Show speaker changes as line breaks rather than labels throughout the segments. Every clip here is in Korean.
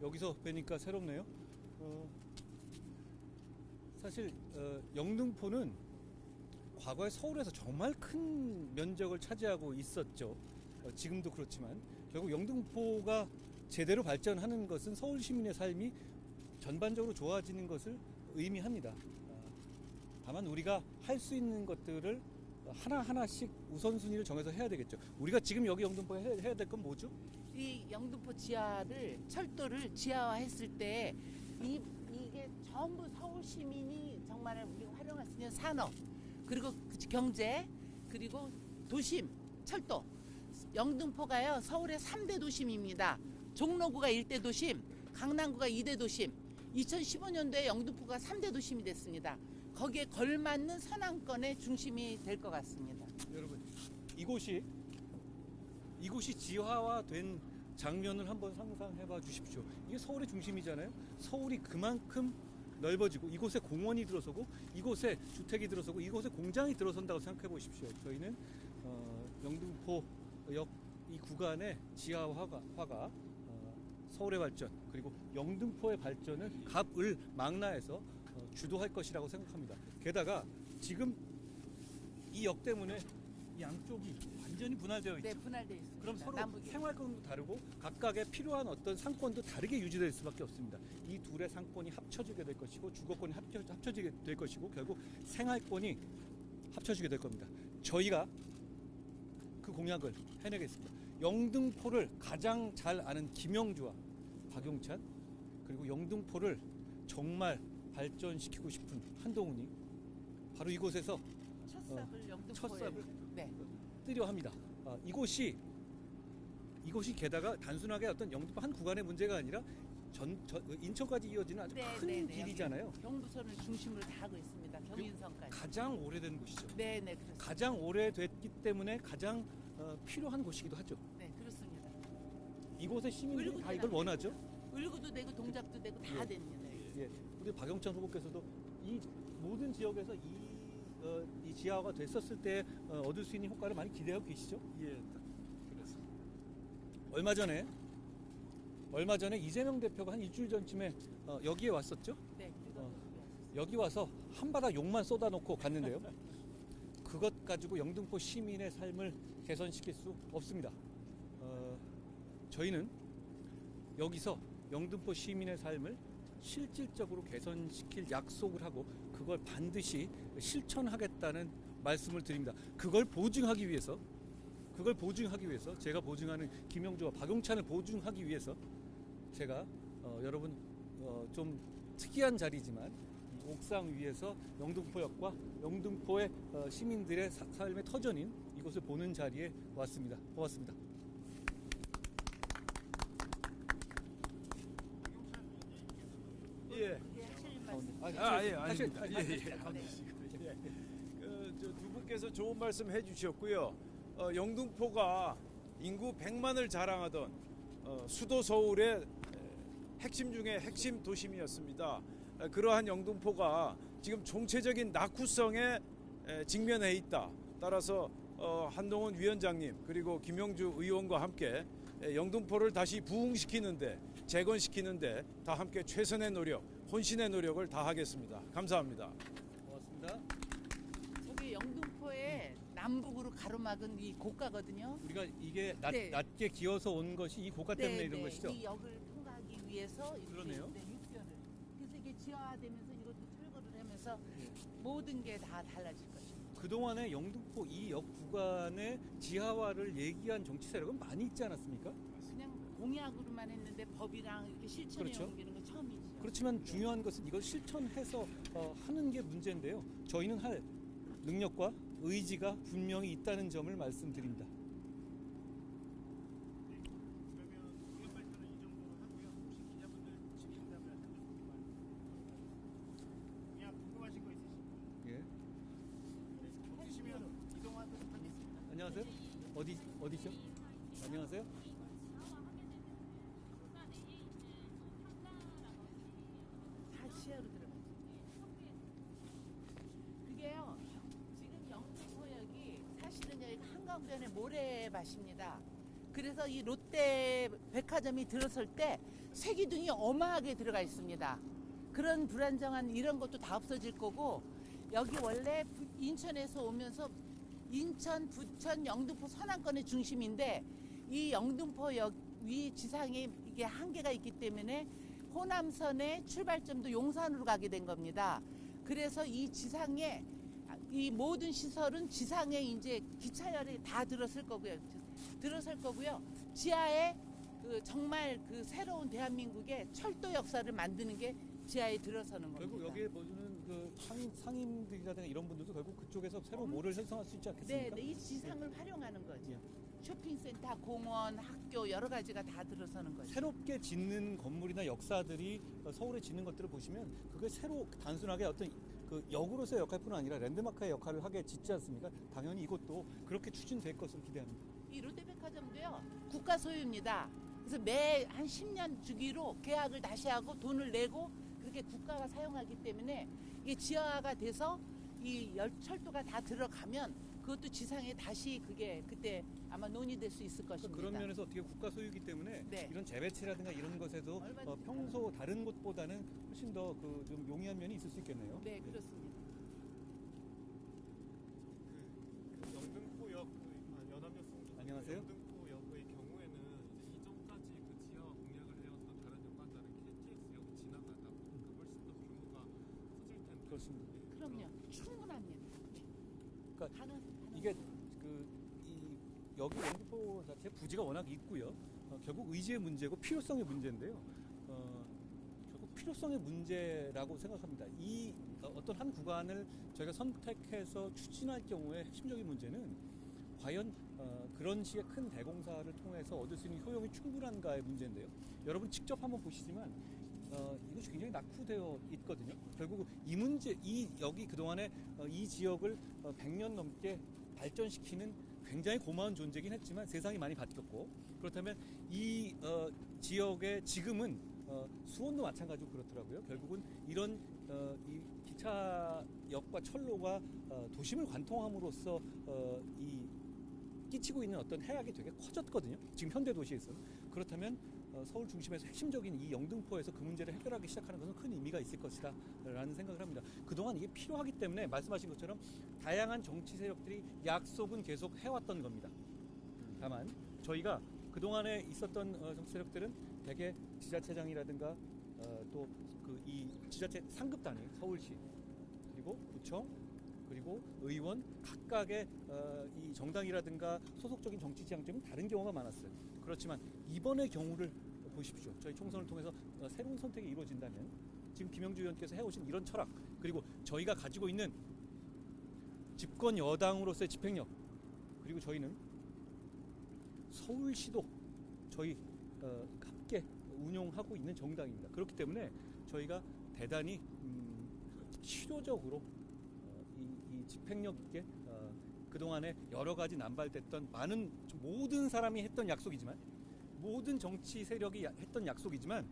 여기서 뵈니까 새롭네요. 사실 영등포는 과거에 서울에서 정말 큰 면적을 차지하고 있었죠. 지금도 그렇지만 결국 영등포가 제대로 발전하는 것은 서울 시민의 삶이 전반적으로 좋아지는 것을 의미합니다. 다만 우리가 할 수 있는 것들을 하나하나씩 우선순위를 정해서 해야 되겠죠. 우리가 지금 여기 영등포에 해야 될 건 뭐죠?
이 영등포 지하를 철도를 지하화했을 때 이게 전부 서울 시민이 정말 우리가 활용할 수 있는 산업 그리고 경제 그리고 도심 철도 영등포가요 서울의 3대 도심입니다. 종로구가 1대 도심, 강남구가 2대 도심. 2015년도에 영등포가 3대 도심이 됐습니다. 거기에 걸맞는 선안건의 중심이 될 것 같습니다.
여러분 이곳이 지하화된 장면을 한번 상상해 봐 주십시오. 이게 서울의 중심이잖아요. 서울이 그만큼 넓어지고 이곳에 공원이 들어서고 이곳에 주택이 들어서고 이곳에 공장이 들어선다고 생각해 보십시오. 저희는 영등포역 이 구간의 지하화가 서울의 발전 그리고 영등포의 발전을 갑을 망라해서 주도할 것이라고 생각합니다. 게다가 지금 이 역 때문에 이 양쪽이 완전히 분할되어 있죠.
네, 분할되어 있습니다.
그럼 서로
남북이.
생활권도 다르고 각각의 필요한 어떤 상권도 다르게 유지될 수밖에 없습니다. 이 둘의 상권이 합쳐지게 될 것이고 주거권이 합쳐지게 될 것이고 결국 생활권이 합쳐지게 될 겁니다. 저희가 그 공약을 해내겠습니다. 영등포를 가장 잘 아는 김영주와 박용찬 그리고 영등포를 정말 발전시키고 싶은 한동훈이 바로 이곳에서
첫삽을 영등포에
첫삽을
네.
뜨려 합니다. 이곳이 게다가 단순하게 어떤 영등포 한 구간의 문제가 아니라 인천까지 이어지는 아주 큰 길이잖아요.
경부선을 중심으로 다 하고 있습니다. 경인선까지.
가장 오래된 곳이죠.
네, 그렇습니다.
가장 오래됐기 때문에 가장 필요한 곳이기도 하죠.
네, 그렇습니다.
이곳의 시민들이 다 이걸 원하죠.
을구도 되고 동작도 되고 다 됩니다.
예, 우리 박영찬 후보께서도 이 모든 지역에서 이 지하화가 됐었을 때 얻을 수 있는 효과를 많이 기대하고 계시죠?
예, 딱 그렇습니다.
얼마 전에 이재명 대표가 한 일주일 전쯤에 여기에 왔었죠?
네,
여기 와서 한바다 욕만 쏟아놓고 갔는데요. 그것 가지고 영등포 시민의 삶을 개선시킬 수 없습니다. 저희는 여기서 영등포 시민의 삶을 실질적으로 개선시킬 약속을 하고 그걸 반드시 실천하겠다는 말씀을 드립니다. 그걸 보증하기 위해서 제가 보증하는 김영주와 박용찬을 보증하기 위해서 제가 여러분 좀 특이한 자리지만 옥상 위에서 영등포역과 영등포의 시민들의 삶의 터전인 이곳을 보는 자리에 왔습니다. 고맙습니다.
예. 두 분께서 좋은 말씀 해주셨고요. 영등포가 인구 100만을 자랑하던 수도 서울의 핵심 중에 핵심 도심이었습니다. 그러한 영등포가 지금 총체적인 낙후성에 직면해 있다. 따라서 한동훈 위원장님 그리고 김영주 의원과 함께 영등포를 다시 부흥시키는데 재건시키는데 다 함께 최선의 노력, 혼신의 노력을 다하겠습니다. 감사합니다.
고맙습니다.
저기 영등포의 남북으로 가로막은 이 고가거든요.
우리가 이게
네.
낮게 기어서 온 것이 이 고가 때문에 이런 것이죠?
이 역을 통과하기 위해서
그러네요.
육변을. 그래서 이게 지하화되면서 이것도 철거를 하면서 모든 게 다 달라질 것입니다.
그동안에 영등포 이 역 구간의 지하화를 얘기한 정치 세력은 많이 있지 않았습니까?
그냥 공약으로만 했는데 법이랑 이렇게 실천해
그렇죠.
옮기는 건 처음이죠.
그렇지만 중요한 것은 이걸 실천해서 하는 게 문제인데요. 저희는 할 능력과 의지가 분명히 있다는 점을 말씀드립니다.
그러면 공약 발표는 이 정도로 하고요. 혹시 기자분들 질의응답을 하고 그냥 궁금하신 거 있으신가요?
예.
없으시면
이동하도록 하겠습니다.
안녕하세요. 어디죠? 안녕하세요.
다 시야로 들어가죠. 그게요. 지금 영등포역이 사실은 여기가 한강변의 모래밭입니다. 그래서 이 롯데 백화점이 들어설 때 세기둥이 어마하게 들어가 있습니다. 그런 불안정한 이런 것도 다 없어질 거고 여기 원래 인천에서 오면서 인천, 부천, 영등포 선안권의 중심인데 이 영등포역 위 지상에 이게 한계가 있기 때문에 호남선의 출발점도 용산으로 가게 된 겁니다. 그래서 이 지상에 이 모든 시설은 지상에 이제 기차열이 다 들어설 거고요. 지하에 그 정말 그 새로운 대한민국의 철도 역사를 만드는 게 지하에 들어서는 겁니다.
결국 여기에 보시는 그 상인들이라든가 이런 분들도 결국 그쪽에서 새로 뭐를 형성할 수 있지 않겠습니까?
네, 이 지상을 활용하는 거죠.
예.
쇼핑센터, 공원, 학교 여러 가지가 다 들어서는 거죠.
새롭게 짓는 건물이나 역사들이 서울에 짓는 것들을 보시면 그게 새로 단순하게 어떤 그 역으로서의 역할뿐 아니라 랜드마크의 역할을 하게 짓지 않습니까? 당연히 이것도 그렇게 추진될 것으로 기대합니다.
이 롯데백화점도요 국가 소유입니다. 그래서 매 한 10년 주기로 계약을 다시 하고 돈을 내고 그렇게 국가가 사용하기 때문에 이게 지하화가 돼서 이 철도가 다 들어가면 그것도 지상에 다시 그게 그때 아마 논의될 수 있을 것입니다.
그런 면에서 어떻게 국가 소유이기 때문에
네.
이런 재배치라든가 이런 것에도
얼마든지
평소 다른 곳보다는 훨씬 더 그 좀 용이한 면이 있을 수 있겠네요.
네, 그렇습니다.
그 영등포역 연합역
안녕하세요.
영등포역의 경우에는 이제 이전까지 그 지하화 공략을 해왔던 다른 역과 다른 KTX역이 지나가다 보니까 훨씬 더 규모가 커질 텐데.
그렇습니다.
그럼요. 충분합니다.
그러니까
가능.
이게 이 여기 영등포 자체 부지가 워낙 있고요. 결국 의지의 문제고 필요성의 문제인데요. 결국 필요성의 문제라고 생각합니다. 이 어떤 한 구간을 저희가 선택해서 추진할 경우에 핵심적인 문제는 과연 그런 식의 큰 대공사를 통해서 얻을 수 있는 효용이 충분한가의 문제인데요. 여러분 직접 한번 보시지만 이것이 굉장히 낙후되어 있거든요. 결국 이 문제, 여기 그동안에 이 지역을 100년 넘게 발전시키는 굉장히 고마운 존재긴 했지만 세상이 많이 바뀌었고 그렇다면 이 지역의 지금은 수원도 마찬가지로 그렇더라고요. 결국은 이런 이 기차역과 철로가 도심을 관통함으로써 이 끼치고 있는 어떤 해악이 되게 커졌거든요. 지금 현대 도시에서. 그렇다면 서울 중심에서 핵심적인 이 영등포에서 그 문제를 해결하기 시작하는 것은 큰 의미가 있을 것이다 라는 생각을 합니다. 그동안 이게 필요하기 때문에 말씀하신 것처럼 다양한 정치 세력들이 약속은 계속 해왔던 겁니다. 다만 저희가 그동안에 있었던 정치 세력들은 대개 지자체장이라든가 또 그 이 지자체 상급 단위 서울시 그리고 구청 그리고 의원 각각의 이 정당이라든가 소속적인 정치 지향점이 다른 경우가 많았어요. 그렇지만 이번의 경우를 보십시오. 저희 총선을 통해서 새로운 선택이 이루어진다면 지금 김영주 의원께서 해오신 이런 철학 그리고 저희가 가지고 있는 집권 여당으로서의 집행력 그리고 저희는 서울시도 저희 함께 운용하고 있는 정당입니다. 그렇기 때문에 저희가 대단히 실효적으로 이 집행력 있게 그동안에 여러 가지 남발됐던 많은 모든 사람이 했던 약속이지만 모든 정치 세력이 했던 약속이지만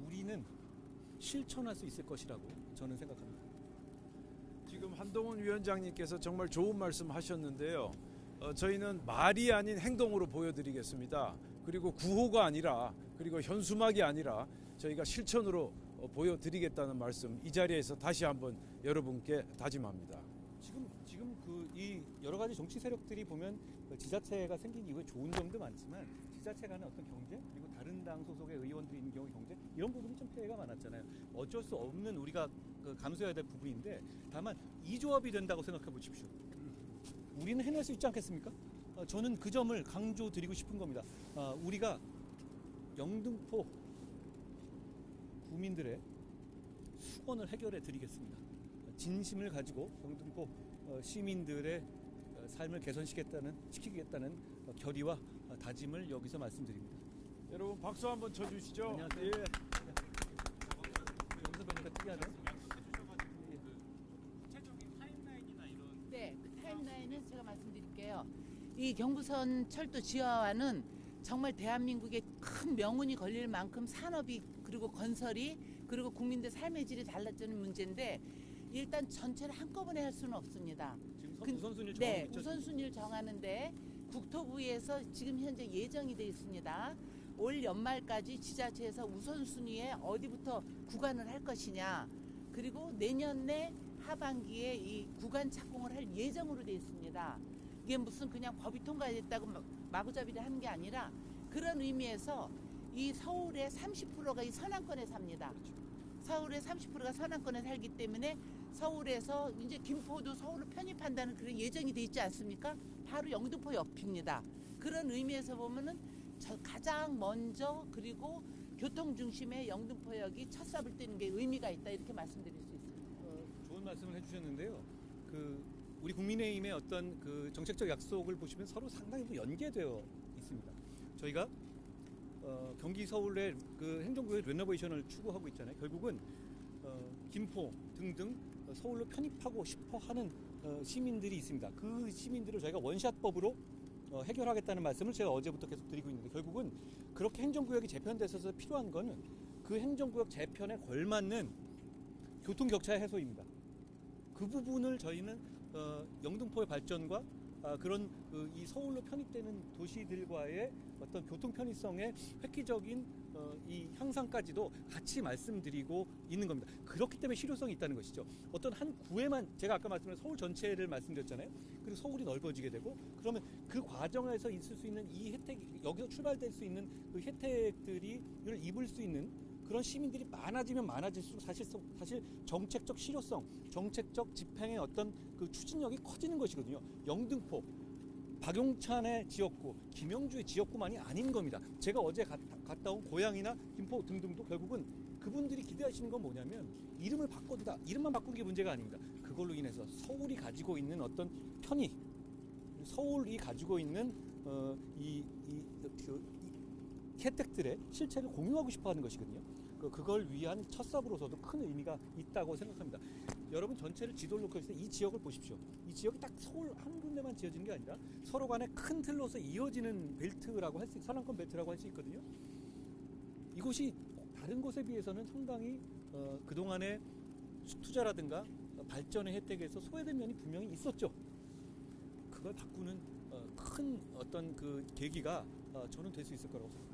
우리는 실천할 수 있을 것이라고 저는 생각합니다.
지금 한동훈 위원장님께서 정말 좋은 말씀 하셨는데요. 저희는 말이 아닌 행동으로 보여드리겠습니다. 그리고 구호가 아니라 그리고 현수막이 아니라 저희가 실천으로 보여드리겠다는 말씀 이 자리에서 다시 한번 여러분께 다짐합니다.
지금 그 이 여러 가지 정치 세력들이 보면 지자체가 생긴 이후에 좋은 점도 많지만 지자체 간의 어떤 경제 그리고 다른 당 소속의 의원들이 있는 경우 경제 이런 부분이 좀 피해가 많았잖아요. 어쩔 수 없는 우리가 감수해야 될 부분인데 다만 이 조합이 된다고 생각해 보십시오. 우리는 해낼 수 있지 않겠습니까? 저는 그 점을 강조드리고 싶은 겁니다. 우리가 영등포 구민들의 수건을 해결해 드리겠습니다. 진심을 가지고 영등포 시민들의 삶을 개선시키겠다는 결의와 다짐을 여기서 말씀드립니다.
여러분 박수 한번 쳐주시죠.
안녕하세요.
예.
여기서 보니까 특이하네.
구체적인 타임라인이나 이런
네, 그 타임라인은 제가 말씀드릴게요. 이 경부선 철도 지하화는 정말 대한민국의 큰 명운이 걸릴 만큼 산업이 그리고 건설이 그리고 국민들 삶의 질이 달라지는 문제인데 일단 전체를 한꺼번에 할 수는 없습니다.
지금 우선순위를 정하고
네,
있죠.
우선순위를 정하는데 국토부에서 지금 현재 예정이 되어 있습니다. 올 연말까지 지자체에서 우선순위에 어디부터 구간을 할 것이냐, 그리고 내년내 하반기에 이 구간 착공을 할 예정으로 되어 있습니다. 이게 무슨 그냥 법이 통과됐다고 마구잡이를 하는 게 아니라 그런 의미에서 이 서울의 30%가 이 서남권에 삽니다. 서울의 30%가 서남권에 살기 때문에 서울에서 이제 김포도 서울로 편입한다는 그런 예정이 돼 있지 않습니까? 바로 영등포 옆입니다. 그런 의미에서 보면은 가장 먼저 그리고 교통 중심의 영등포역이 첫 삽을 떼는 게 의미가 있다, 이렇게 말씀드릴 수 있습니다.
좋은 말씀을 해주셨는데요. 우리 국민의힘의 어떤 정책적 약속을 보시면 서로 상당히 연계되어 있습니다. 저희가 경기 서울의 행정구역 레노베이션을 추구하고 있잖아요. 결국은 김포 등등 서울로 편입하고 싶어하는 시민들이 있습니다. 그 시민들을 저희가 원샷법으로 해결하겠다는 말씀을 제가 어제부터 계속 드리고 있는데, 결국은 그렇게 행정구역이 재편돼서 필요한 거는 그 행정구역 재편에 걸맞는 교통격차 해소입니다. 그 부분을 저희는 영등포의 발전과 그런 이 서울로 편입되는 도시들과의 어떤 교통 편의성의 획기적인 이 향상까지도 같이 말씀드리고 있는 겁니다. 그렇기 때문에 실효성이 있다는 것이죠. 어떤 한 구에만, 제가 아까 말씀드린 서울 전체를 말씀드렸잖아요. 그리고 서울이 넓어지게 되고, 그러면 그 과정에서 있을 수 있는 이 혜택, 여기서 출발될 수 있는 그 혜택들을 입을 수 있는 그런 시민들이 많아지면 많아질수록 사실 정책적 실효성, 정책적 집행의 어떤 그 추진력이 커지는 것이거든요. 영등포, 박용찬의 지역구, 김영주의 지역구만이 아닌 겁니다. 제가 어제 갔다 온 고양이나 김포 등등도 결국은 그분들이 기대하시는 건 뭐냐면 이름을 바꾼다. 이름만 바꾼 게 문제가 아닙니다. 그걸로 인해서 서울이 가지고 있는 어떤 편의, 서울이 가지고 있는 이 혜택들의 실체를 공유하고 싶어하는 것이거든요. 그걸 위한 첫 삽으로서도 큰 의미가 있다고 생각합니다. 여러분 전체를 지도를 놓고 있을 때 이 지역을 보십시오. 이 지역이 딱 서울 한 군데만 지어지는 게 아니라 서로 간에 큰 틀로서 이어지는 벨트라고 할 수, 서남권 벨트라고 할 수 있거든요. 이곳이 다른 곳에 비해서는 상당히 그동안의 투자라든가 발전의 혜택에서 소외된 면이 분명히 있었죠. 그걸 바꾸는 큰 어떤 그 계기가 저는 될 수 있을 거라고 생각합니다.